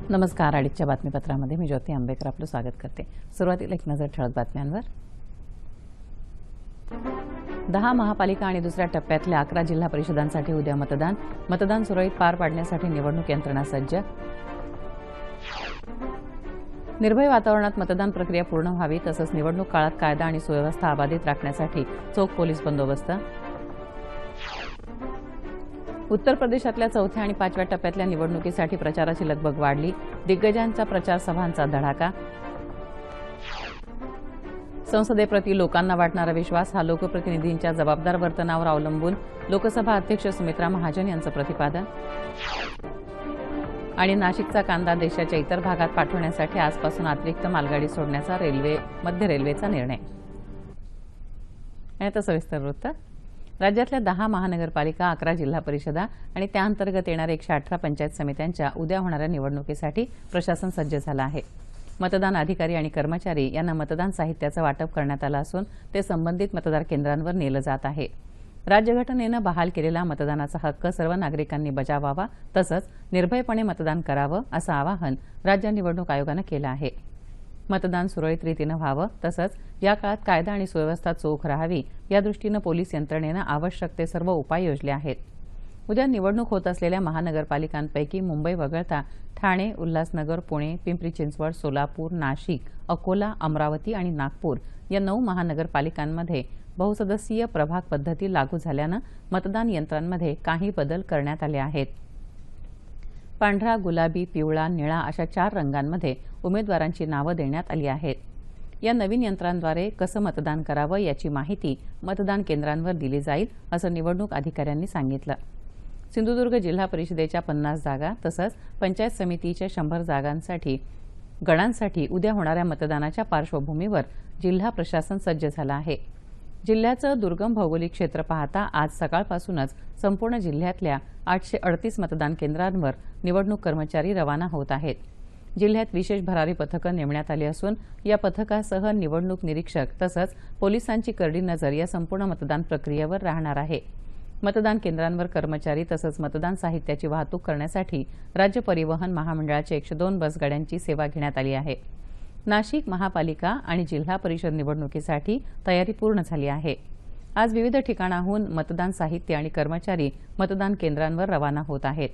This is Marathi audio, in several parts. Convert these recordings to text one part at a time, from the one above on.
नमस्कार. अडीचच्या बातमीपत्रामध्ये मी ज्योती आंबेकर आपलं स्वागत करते. सुरुवातीला एक नजर ठळक बातम्यांवर. 10 महापालिका आणि दुसऱ्या टप्प्यातल्या 11 जिल्हा परिषदांसाठी उद्या मतदान सुरळीत पार पाडण्यासाठी निवडणूक यंत्रणा सज्ज. निर्भय वातावरणात मतदान प्रक्रिया पूर्ण व्हावी तसंच निवडणूक काळात कायदा आणि सुव्यवस्था अबाधित राखण्यासाठी चोख पोलीस बंदोबस्त. उत्तर प्रदेशातल्या 4थ्या आणि 5व्या टप्प्यातल्या निवडणुकीसाठी प्रचाराची लगबग वाढली. दिग्गजांच्या प्रचार सभांचा धडाका. संसदेप्रती लोकांना वाटणारा विश्वास हा लोकप्रतिनिधींच्या जबाबदार वर्तनावर अवलंबून, लोकसभा अध्यक्ष सुमित्रा महाजन यांचं प्रतिपादन. आणि नाशिकचा कांदा देशाच्या इतर भागात पाठवण्यासाठी आजपासून अतिरिक्त मालगाडी सोडण्याचा मध्य रेल्वेचा निर्णय. आता सविस्तर वृत्त. राज्यातल्या 10 महानगरपालिका, 11 जिल्हा परिषदा आणि त्याअंतर्गत येणाऱ्या 118 पंचायत समित्यांच्या उद्या होणाऱ्या निवडणुकीसाठी प्रशासन सज्ज झालं आहे. मतदान अधिकारी आणि कर्मचारी यांना मतदान साहित्याचं वाटप करण्यात आलं असून ते संबंधित मतदार केंद्रांवर नेलं जात आहे. राज्यघटनेनं बहाल केलेला मतदानाचा हक्क सर्व नागरिकांनी बजावावा तसंच निर्भयपणे मतदान करावं असं आवाहन राज्य निवडणूक आयोगानं केलं आहे. मतदान सुरळीत रीतीनं व्हावं तसंच या काळात कायदा आणि सुव्यवस्था चोख राहावी यादृष्टीनं पोलीस यंत्रणेनं आवश्यक ते सर्व उपाय योजले आहेत. उद्या निवडणूक होत असलेल्या महानगरपालिकांपैकी मुंबई वगळता ठाणे, उल्हासनगर, पुणे, पिंपरी चिंचवड, सोलापूर, नाशिक, अकोला, अमरावती आणि नागपूर या 9 महानगरपालिकांमध्ये बहुसदस्यीय प्रभाग पद्धती लागू झाल्यानं मतदान यंत्रांमध्ये काही बदल करण्यात आले आहेत. पांढरा, गुलाबी, पिवळा, निळा अशा 4 रंगांमध्ये उमेदवारांची नावं देण्यात आली आहेत. या नवीन यंत्रांद्वारे कसं मतदान करावं याची माहिती मतदान केंद्रांवर दिली जाईल असं निवडणूक अधिकाऱ्यांनी सांगितलं. सिंधुदुर्ग जिल्हा परिषदेच्या 50 जागा तसंच पंचायत समितीच्या 100 गणांसाठी उद्या होणाऱ्या मतदानाच्या पार्श्वभूमीवर जिल्हा प्रशासन सज्ज झालं आहे. जिल्ह्याचं दुर्गम भौगोलिक क्षेत्र पाहता आज सकाळपासूनच संपूर्ण जिल्ह्यातल्या 838 मतदान केंद्रांवर निवडणूक कर्मचारी रवाना होत आहेत. जिल्ह्यात विशेष भरारी पथकं नेमण्यात आली असून या पथकासह निवडणूक निरीक्षक तसंच पोलिसांची करडी नजर या संपूर्ण मतदान प्रक्रियेवर राहणार आहे. मतदान केंद्रांवर कर्मचारी तसंच मतदान साहित्याची वाहतूक करण्यासाठी राज्य परिवहन महामंडळाच्या 102 बसगाड्यांची सेवा घेण्यात आली आहे. नाशिक महापालिका आणि जिल्हा परिषद निवडणुकीसाठी तयारी पूर्ण झाली आहे. आज विविध ठिकाणाहून मतदान साहित्य आणि कर्मचारी मतदान केंद्रांवर रवाना होत आहेत.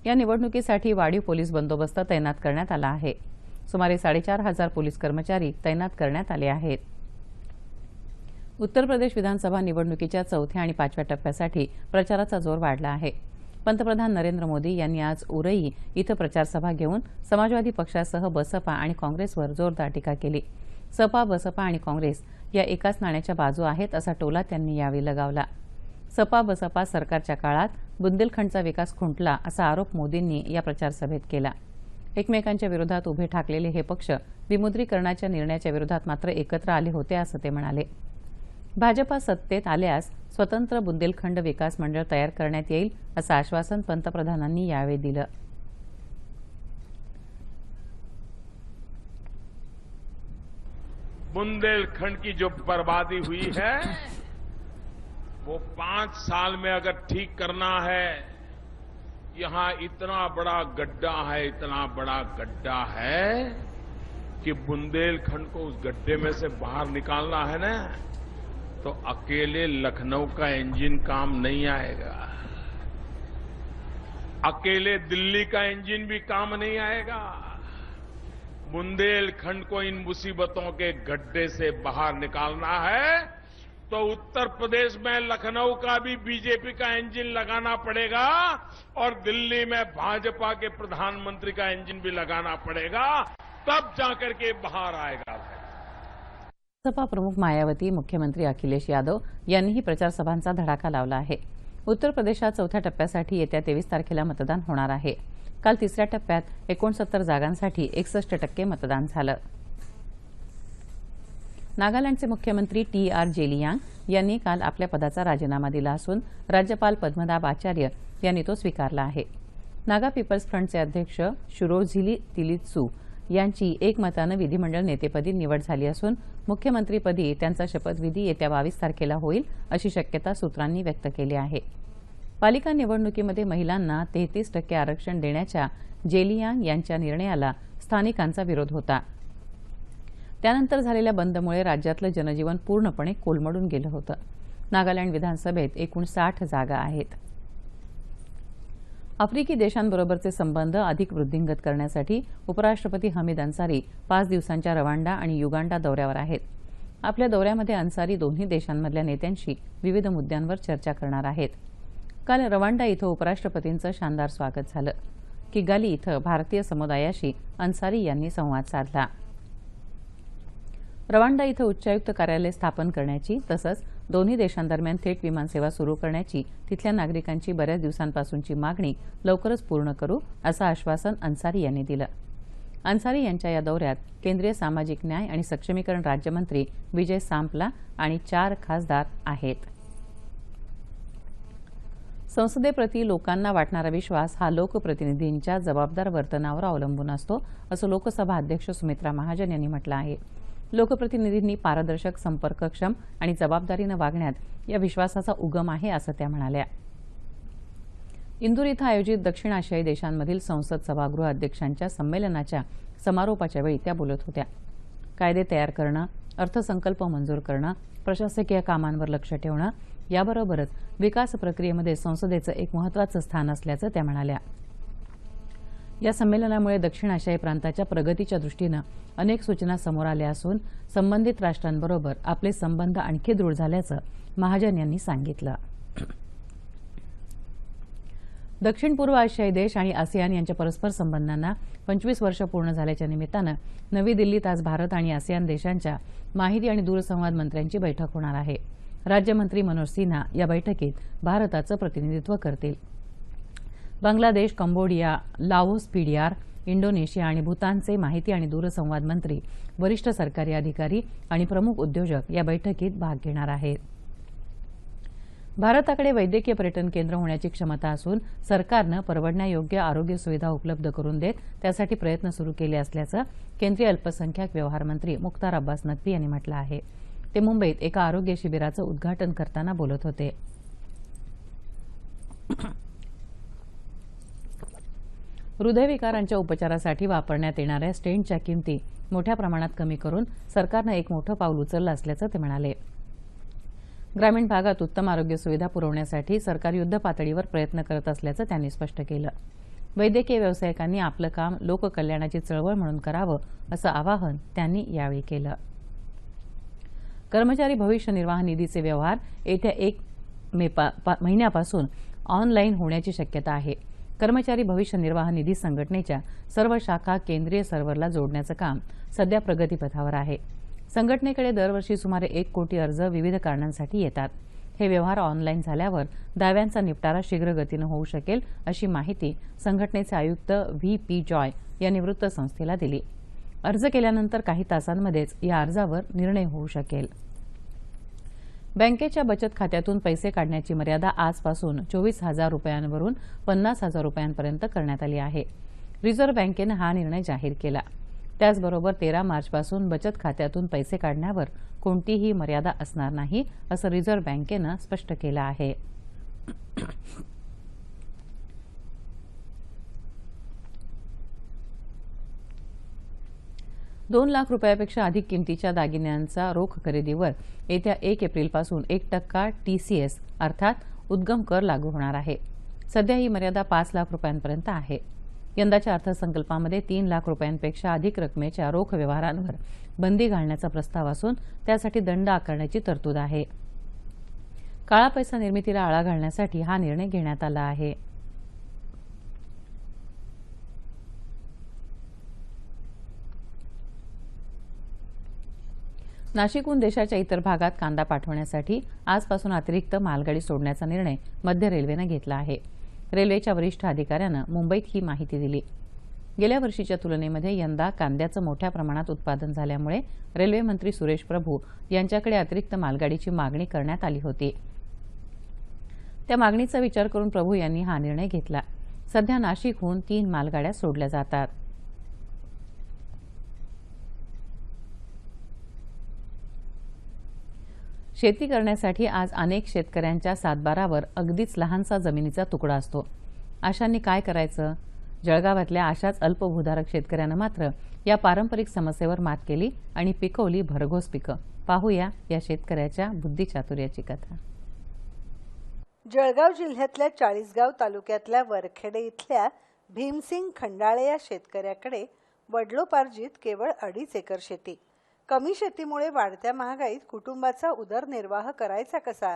या निवडणुकीसाठी वाढीव पोलीस बंदोबस्त तैनात करण्यात आला आहे. सुमारे 4,500 पोलीस कर्मचारी तैनात करण्यात आले आहेत. उत्तर प्रदेश विधानसभा निवडणुकीच्या 4थ्या आणि 5व्या टप्प्यासाठी प्रचाराचा जोर वाढला आहे. पंतप्रधान नरेंद्र मोदी यांनी आज उरई इथं प्रचारसभा घेऊन समाजवादी पक्षासह बसपा आणि काँग्रेसवर जोरदार टीका केली. सपा, बसपा आणि काँग्रेस या एकाच नाण्याच्या बाजू आहेत असा टोला त्यांनी यावेळी लगावला. सपा बसपा सरकारच्या काळात बुंदेलखंडचा विकास खुंटला असा आरोप मोदींनी या प्रचारसभेत केला. एकमेकांच्या विरोधात उभे ठाकलेले हे पक्ष विमुद्रीकरणाच्या निर्णयाच्या विरोधात मात्र एकत्र आले होते असं ते म्हणाले. भाजपा सत्तेत आल्यास स्वतंत्र बुंदेलखंड विकास मंडळ तयार करण्यात येईल असं आश्वासन पंतप्रधानांनी यावेळी दिलं. बुंदेलखंड की जो बर्बादी हुई है वो 5 साल में अगर ठीक करना है, यहां इतना बड़ा गड्ढा है कि बुंदेलखंड को उस गड्ढे में से बाहर निकालना है ना, तो अकेले लखनऊ का इंजन काम नहीं आएगा, अकेले दिल्ली का इंजन भी काम नहीं आएगा। बुंदेलखंड को इन मुसीबतों के गड्ढे से बाहर निकालना है तो उत्तर प्रदेश में लखनऊ का भी बीजेपी का इंजन लगाना पड़ेगा और दिल्ली में भाजपा के प्रधानमंत्री का इंजन भी लगाना पड़ेगा, तब जाकर के बाहर आएगा। सपा प्रमुख मायावती, मुख्यमंत्री अखिलेश यादव यांनीही प्रचारसभांचा धडाका लावला आहे. उत्तर प्रदेशात 4थ्या टप्प्यासाठी येत्या 23 तारखेला मतदान होणार आहे. काल 3ऱ्या टप्प्यात 69 जागांसाठी 61% मतदान झालं. नागालँडचे मुख्यमंत्री TR जेलियांग यांनी काल आपल्या पदाचा राजीनामा दिला असून राज्यपाल पद्मनाभ आचार्य यांनी तो स्वीकारला आहे. नागा पीपल्स फ्रंटचे अध्यक्ष शुरोझिली तिलित्सू यांची एकमतानं विधिमंडळ नेतेपदी निवड झाली असून मुख्यमंत्रीपदी त्यांचा शपथविधी येत्या 22 तारखेला होईल अशी शक्यता सूत्रांनी व्यक्त केली आहे. पालिका निवडणुकीमध्ये महिलांना 33% आरक्षण देण्याच्या जेलियांग यांच्या निर्णयाला स्थानिकांचा विरोध होता. त्यानंतर झालेल्या बंदमुळे राज्यातलं जनजीवन पूर्णपणे कोलमडून गेलं होतं. नागालँड विधानसभेत एकूण 60 जागा आहेत. आफ्रिकी देशांबरोबरचे संबंध अधिक वृद्धिंगत करण्यासाठी उपराष्ट्रपती हमीद अन्सारी 5 दिवसांच्या रवांडा आणि युगांडा दौऱ्यावर आहेत. आपल्या दौऱ्यामध्ये अन्सारी दोन्ही देशांमधल्या नेत्यांशी विविध मुद्द्यांवर चर्चा करणार आहेत. काल रवांडा इथं उपराष्ट्रपतींचं शानदार स्वागत झालं. किगाली इथं भारतीय समुदायाशी अन्सारी यांनी संवाद साधला. रवांडा इथं उच्चायुक्त कार्यालय स्थापन करण्याची तसंच दोन्ही देशांदरम्यान थेट विमानसेवा सुरू करण्याची तिथल्या नागरिकांची बऱ्याच दिवसांपासूनची मागणी लवकरच पूर्ण करू असं आश्वासन अन्सारी यांनी दिलं. अन्सारी यांच्या या दौऱ्यात केंद्रीय सामाजिक न्याय आणि सक्षमीकरण राज्यमंत्री विजय सांपला आणि 4 खासदार आहेत. संसदेप्रती लोकांना वाटणारा विश्वास हा लोकप्रतिनिधींच्या जबाबदार वर्तनावर अवलंबून असतो असं लोकसभा अध्यक्ष सुमित्रा महाजन यांनी म्हटलं आहे. लोकप्रतिनिधींनी पारदर्शक, संपर्कक्षम आणि जबाबदारीनं वागण्यात या विश्वासाचा उगम आहे असं त्या म्हणाल्या. इंदूर इथं आयोजित दक्षिण आशियाई देशांमधील संसद सभागृह अध्यक्षांच्या संमेलनाच्या समारोपाच्या वेळी त्या बोलत होत्या. कायदे तयार करणं, अर्थसंकल्प मंजूर करणं, प्रशासकीय कामांवर लक्ष ठेवणं याबरोबरच विकास प्रक्रियेमध्ये संसदेचं एक महत्त्वाचं स्थान असल्याचं त्या म्हणाल्या. या संमेलनामुळे दक्षिण आशियाई प्रांताच्या प्रगतीच्या दृष्टीनं अनेक सूचना समोर आल्या असून संबंधित राष्ट्रांबरोबर आपले संबंध आणखी दृढ झाल्याचं महाजन यांनी सांगितलं. दक्षिण पूर्व आशियाई देश आणि आसियान यांच्या परस्पर संबंधांना 25 वर्ष पूर्ण झाल्याच्या निमित्तानं नवी दिल्लीत आज भारत आणि आसियान देशांच्या माहिती आणि दूरसंवाद मंत्र्यांची बैठक होणार आहे. राज्यमंत्री मनोज सिन्हा या बैठकीत भारताचं प्रतिनिधित्व करतील. Bangladesh, Cambodia, Laos, PDR, Indonesia आणि भूतानचे माहिती आणि दूरसंवाद मंत्री, वरिष्ठ सरकारी अधिकारी आणि प्रमुख उद्योजक या बैठकीत भाग घेणार आहेत. भारताकडे वैद्यकीय पर्यटन केंद्र होण्याची क्षमता असून सरकारनं परवडण्यायोग्य आरोग्य सुविधा उपलब्ध करून देत त्यासाठी प्रयत्न सुरू केले असल्याचं केंद्रीय अल्पसंख्याक व्यवहार मंत्री मुख्तार अब्बास नक्वी यांनी म्हटलं आहे. ते मुंबईत एका आरोग्य शिबिराचं उद्घाटन करताना बोलत होते. हृदयविकारांच्या उपचारासाठी वापरण्यात येणाऱ्या स्टेंटच्या किमती मोठ्या प्रमाणात कमी करून सरकारनं एक मोठं पाऊल उचललं असल्याचं ते म्हणाले. ग्रामीण भागात उत्तम आरोग्य सुविधा पुरवण्यासाठी सरकार युद्धपातळीवर प्रयत्न करत असल्याचं त्यांनी स्पष्ट केलं. वैद्यकीय व्यावसायिकांनी आपलं काम लोककल्याणाची चळवळ म्हणून करावं असं आवाहन त्यांनी यावेळी केलं. कर्मचारी भविष्य निर्वाह निधीचे व्यवहार येत्या 1 महिन्यापासून ऑनलाईन होण्याची शक्यता आहे. कर्मचारी भविष्य निर्वाह निधी संघटनेच्या सर्व शाखा केंद्रीय सर्व्हरला जोडण्याचं काम सध्या प्रगतीपथावर आहे. संघटनेकडे दरवर्षी सुमारे 1 कोटी अर्ज विविध कारणांसाठी येतात. हे व्यवहार ऑनलाईन झाल्यावर दाव्यांचा निपटारा शीघ्र गतीनं होऊ शकेल अशी माहिती संघटनेचे आयुक्त व्ही.पी. जॉय यांनी वृत्तसंस्थेला दिली. अर्ज केल्यानंतर काही तासांमध्येच या अर्जावर निर्णय होऊ शकेल. बँकेच्या बचत खात्यातून पैसे काढण्याची मर्यादा आजपासून 24,000 रुपयांवरून 50,000 रुपयांपर्यंत करण्यात आली आहे. रिझर्व्ह बँकेनं हा निर्णय जाहीर केला. त्याचबरोबर 13 मार्चपासून बचत खात्यातून पैसे काढण्यावर कोणतीही मर्यादा असणार नाही असं रिझर्व्ह बँकेनं स्पष्ट केलं आहे. 2 लाख रुपयापेक्षा अधिक किमतीच्या दागिन्यांचा रोख खरेदीवर येत्या 1 एप्रिलपासून 1% TCS अर्थात उद्गम कर लागू होणार आहे. सध्या ही मर्यादा 5 लाख रुपयांपर्यंत आहे. यंदाच्या अर्थसंकल्पामध्ये 3 लाख रुपयांपेक्षा अधिक रकमेच्या रोख व्यवहारांवर बंदी घालण्याचा प्रस्ताव असून त्यासाठी दंड आकारण्याची तरतूद आहे. काळा पैसा निर्मितीला आळा घालण्यासाठी हा निर्णय घेण्यात आला आहे. नाशिकहून देशाच्या इतर भागात कांदा पाठवण्यासाठी आजपासून अतिरिक्त मालगाडी सोडण्याचा निर्णय मध्य रेल्वेनं घेतला आहे. रेल्वेच्या वरिष्ठ अधिकाऱ्यानं मुंबईत ही माहिती दिली. गेल्या वर्षीच्या तुलनेमध्ये यंदा कांद्याचं मोठ्या प्रमाणात उत्पादन झाल्यामुळे रेल्वे मंत्री सुरेश प्रभू यांच्याकडे अतिरिक्त मालगाडीची मागणी करण्यात आली होती. त्या मागणीचा विचार करून प्रभू यांनी हा निर्णय घेतला. सध्या नाशिकहून 3 मालगाड्या सोडल्या जातात. शेती करण्यासाठी आज अनेक शेतकऱ्यांच्या सातबारावर अगदीच लहानसा जमिनीचा तुकडा असतो. अशांनी काय करायचं? जळगावातल्या अशाच अल्पभूधारक शेतकऱ्यानं मात्र या पारंपरिक समस्येवर मात केली आणि पिकवली भरघोस पिकं. पाहूया या शेतकऱ्याच्या बुद्धिचातुर्याची कथा. जळगाव जिल्ह्यातल्या चाळीसगाव तालुक्यातल्या वरखेडे इथल्या भीमसिंग खंडाळे या शेतकऱ्याकडे वडिलोपार्जित केवळ 2.5 एकर शेती. कमी शेतीमुळे वाढत्या महागाईत कुटुंबाचा उदरनिर्वाह करायचा कसा,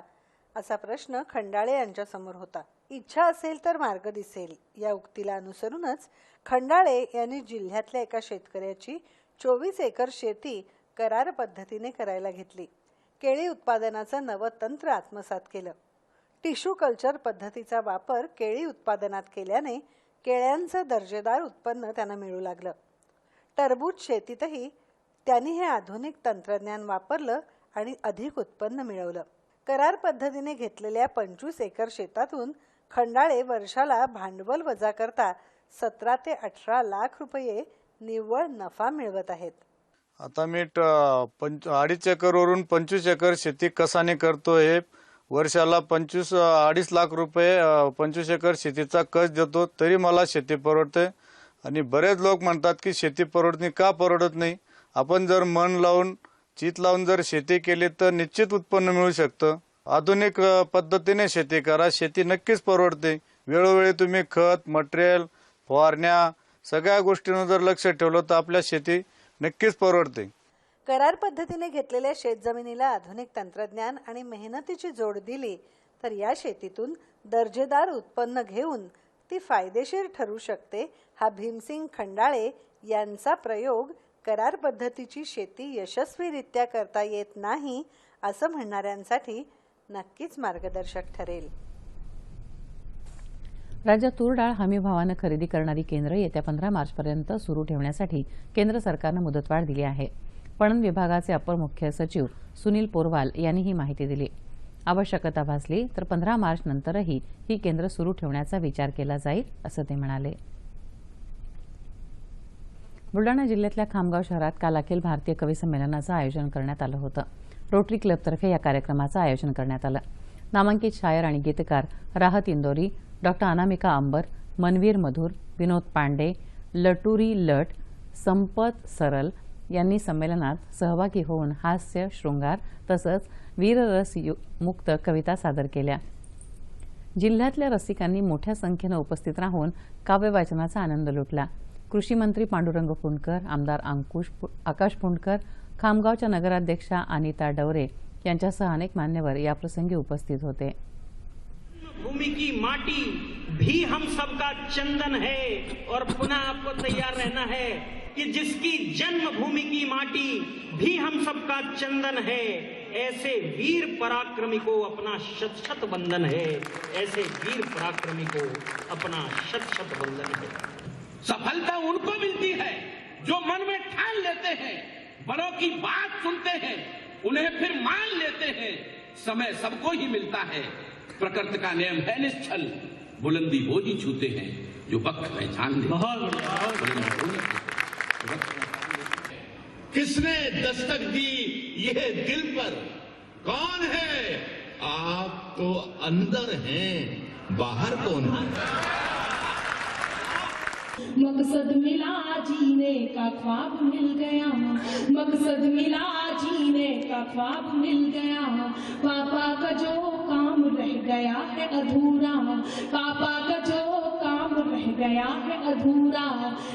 असा प्रश्न खंडाळे यांच्या समोर होता. इच्छा असेल तर मार्ग दिसेल या उक्तीला अनुसरूनच खंडाळे यांनी जिल्ह्यातल्या एका शेतकऱ्याची 24 एकर शेती करार पद्धतीने करायला घेतली. केळी उत्पादनाचं नवं तंत्र आत्मसात केलं. टिश्यू कल्चर पद्धतीचा वापर केळी उत्पादनात केल्याने केळ्यांचं दर्जेदार उत्पन्न त्यांना मिळू लागलं. टरबूज शेतीतही त्यांनी हे आधुनिक तंत्रज्ञान वापरलं आणि अधिक उत्पन्न मिळवलं. करार पद्धतीने घेतलेल्या 25 एकर शेतातून खंडाळे वर्षाला भांडवल वजा करता 17 ते 18 लाख रुपये निव्वळ नफा मिळवत आहेत. आता मी 2.5 एकरवरून 25 एकर शेती कसाने करतो. हे वर्षाला 2.5 लाख रुपये 25 एकर शेतीचा कर्ज देतो, तरी मला शेती परवडते. आणि बरेच लोक म्हणतात की शेती परवडत का परवडत नाही. आपण जर मन लावून चित लावून जर शेती केली तर निश्चित उत्पन्न मिळू शकतं. आधुनिक पद्धतीने शेती करा, शेती नक्कीच परवडते. वेळोवेळी तुम्ही खत, मटेरियल, फवारण्या सगळ्या गोष्टींवर जर लक्ष ठेवलं तर आपल्या शेती नक्कीच परवडते. करार पद्धतीने घेतलेल्या शेतजमिनीला आधुनिक तंत्रज्ञान आणि मेहनतीची जोड दिली तर या शेतीतून दर्जेदार उत्पन्न घेऊन ती फायदेशीर ठरू शकते. हा भीमसिंग खंडाळे यांचा प्रयोग करार पद्धतीची शेती यशस्वीरित्या करता येत नाही असं म्हणणाऱ्यांसाठी नक्कीच मार्गदर्शक ठरेल. राज्यात तूर डाळ हमीभावानं खरेदी करणारी केंद्र येत्या 15 मार्चपर्यंत सुरू ठेवण्यासाठी केंद्र सरकारनं मुदतवाढ दिली आहे. पणन विभागाचे अपर मुख्य सचिव सुनील पोरवाल यांनी ही माहिती दिली. आवश्यकता भासली तर 15 मार्च नंतरही ही केंद्र सुरू ठेवण्याचा विचार केला जाईल असं ते म्हणाले. बुलढाणा जिल्ह्यातल्या खामगाव शहरात काल अखिल भारतीय कवी संमेलनाचं आयोजन करण्यात आलं होतं. रोटरी क्लबतर्फे या कार्यक्रमाचं आयोजन करण्यात आलं. नामांकित शायर आणि गीतकार राहत इंदोरी, डॉक्टर अनामिका अंबर, मनवीर मधुर, विनोद पांडे, लटुरी लट, संपत सरल यांनी संमेलनात सहभागी होऊन हास्य, शृंगार तसंच वीररस मुक्त कविता सादर केल्या. जिल्ह्यातल्या रसिकांनी मोठ्या संख्येनं उपस्थित राहून काव्यवाचनाचा आनंद लुटला. कृषी मंत्री पांडुरंग फुंडकर, आमदार आकाश फुंडकर, खामगावच्या नगराध्यक्षा अनिता डवरे यांच्यासह अनेक मान्यवर याप्रसंगी उपस्थित होते. भूमि की माटी भी हम सबका चंदन है और पुनः आपको तैयार रहना है कि जिसकी जन्मभूमि की माटी भी हम सबका चंदन है, ऐसे वीर पराक्रमी को अपना शत शत वंदन है. ऐसे वीर पराक्रमी को अपना शत शत वंदन है. सफलता उनको मिलती है जो मन में ठान लेते हैं, बड़ों की बात सुनते हैं, उन्हें फिर मान लेते हैं. समय सबको ही मिलता है, प्रकृति का नियम है निश्चल. बुलंदी वो ही छूते हैं जो वक्त पहचान लेते. किसने दस्तक दी ये दिल पर, कौन है? आप तो अंदर हैं, बाहर कौन है? मकसद मिला जीने का ख्वाब मिल गया, मकसद मिला जीने का ख्वाब मिल गया. पापा का जो काम रह गया है अधूरा, पापा का जो काम रह गया है अधूरा.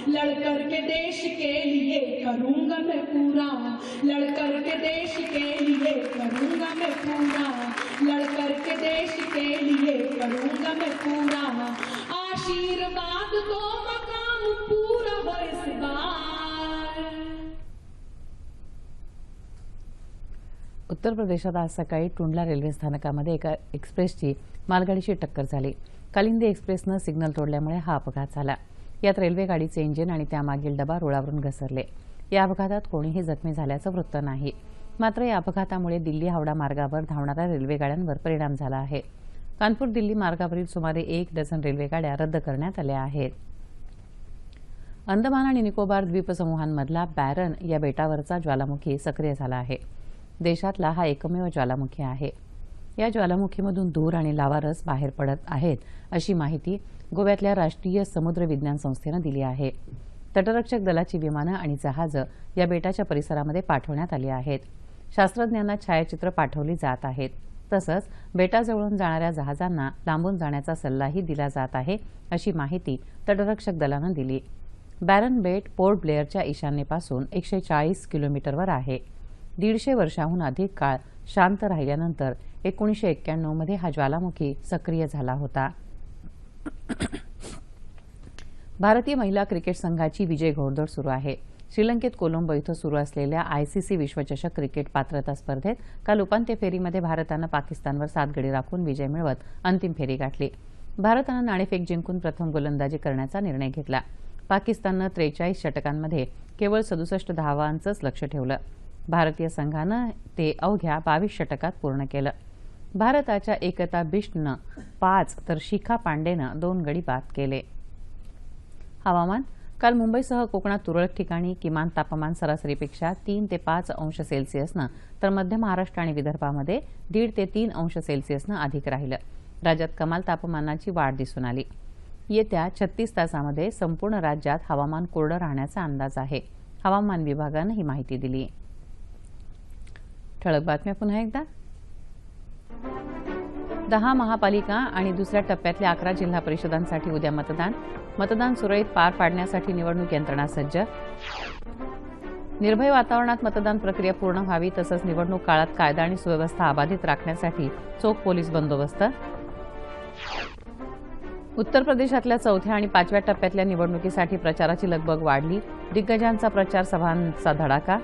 लड़कर के देश के लिए करूंगा मैं पूरा, लड़कर के देश के लिए करूंगा मैं पूरा, लड़कर के देश के लिए करूंगा मैं पूरा. आशीर्वाद तो मकाम पूरा हो इस बार. उत्तर प्रदेशात आज सकाळी टुंडला रेल्वे स्थानकामध्ये एका एक्सप्रेसची मालगाडीशी टक्कर झाली. कालिंदी एक्सप्रेसनं सिग्नल तोडल्यामुळे हा अपघात झाला. यात रेल्वे गाडीचे इंजिन आणि त्यामागील डबा रुळावरून घसरले. या अपघातात कोणीही जखमी झाल्याचं वृत्त नाही. मात्र या अपघातामुळे दिल्ली हावडा मार्गावर धावणाऱ्या रेल्वेगाड्यांवर परिणाम झाला आहे. कानपूर दिल्ली मार्गावरील सुमारे 1 डझन रेल्वेगाड्या रद्द करण्यात आल्या आहेत. अंदमान आणि निकोबार द्वीपसमूहांमधला बॅरन या बेटावरचा ज्वालामुखी सक्रिय झाला आहे. देशातला हा एकमेव ज्वालामुखी आहे. या ज्वालामुखीमधून धूर आणि लावारस बाहेर पडत आहेत अशी माहिती गोव्यातल्या राष्ट्रीय समुद्र विज्ञान संस्थेनं दिली आहे. तटरक्षक दलाची विमानं आणि जहाजं या बेटाच्या परिसरामध्ये पाठवण्यात आली आहेत. शास्त्रज्ञांना छायाचित्र पाठवली जात आहेत. तसंच बेटाजवळून जाणाऱ्या जहाजांना लांबून जाण्याचा सल्लाही दिला जात आहे अशी माहिती तटरक्षक दलानं दिली. बॅरन बेट पोर्ट ब्लेअरच्या ईशान्येपासून 140 किलोमीटरवर आहे. 150 वर्षांहून अधिक काळ शांत राहिल्यानंतर 1991 मध्ये हा ज्वालामुखी सक्रिय झाला होता. भारतीय महिला क्रिकेट संघाची विजय घोडदौड सुरू आहे. श्रीलंकेत कोलंबो इथं सुरू असलेल्या आयसीसी विश्वचषक क्रिकेट पात्रता स्पर्धेत काल उपांत्य फेरीमध्ये भारतानं पाकिस्तानवर 7 गडी राखून विजय मिळवत अंतिम फेरी गाठली. भारतानं नाणेफेक जिंकून प्रथम गोलंदाजी करण्याचा निर्णय घेतला. पाकिस्ताननं 43 षटकांमध्ये केवळ 67 धावांचंच लक्ष्य ठेवलं. भारतीय संघानं ते अवघ्या 22 षटकात पूर्ण केलं. भारताच्या एकता बिष्टनं 5 तर शिखा पांडेनं 2 गडी बाद केले. हवामान. काल मुंबईसह कोकणात तुरळक ठिकाणी किमान तापमान सरासरीपेक्षा 3 ते 5 अंश सेल्सिअसनं तर मध्य महाराष्ट्र आणि विदर्भामध्ये 1.5 ते 3 अंश सेल्सिअसनं अधिक राहिलं. राज्यात कमाल तापमानाची वाढ दिसून आली. येत्या 36 तासामध्ये संपूर्ण राज्यात हवामान कोरडं राहण्याचा अंदाज आहे. हवामान विभागानं ही माहिती दिली. ठळक बातम्या पुन्हा एकदा. 10 महापालिका आणि दुसऱ्या टप्प्यातल्या 11 जिल्हा परिषदांसाठी उद्या मतदान सुरळीत पार पाडण्यासाठी निवडणूक यंत्रणा सज्ज. निर्भय वातावरणात मतदान प्रक्रिया पूर्ण व्हावी तसंच निवडणूक काळात कायदा आणि सुव्यवस्था अबाधित राखण्यासाठी चोख पोलीस बंदोबस्त. उत्तर प्रदेशातल्या 4थ्या आणि 5व्या टप्प्यातल्या निवडणुकीसाठी प्रचाराची लगबग वाढली. दिग्गजांचा प्रचार सभांचा धडाका.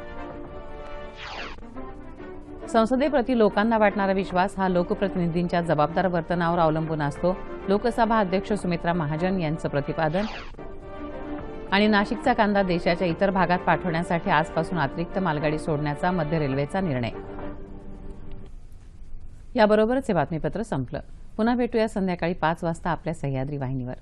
संसदेप्रती लोकांना वाटणारा विश्वास हा लोकप्रतिनिधींच्या जबाबदार वर्तनावर अवलंबून असतो. लोकसभा अध्यक्ष सुमित्रा महाजन यांचं प्रतिपादन. आणि नाशिकचा कांदा देशाच्या इतर भागात पाठवण्यासाठी आजपासून अतिरिक्त मालगाडी सोडण्याचा मध्य रेल्वेचा निर्णय. याबरोबरच हे बातमीपत्र संपलं. पुन्हा भेटूया संध्याकाळी 5 वाजता आपल्या सह्याद्री वाहिनीवर.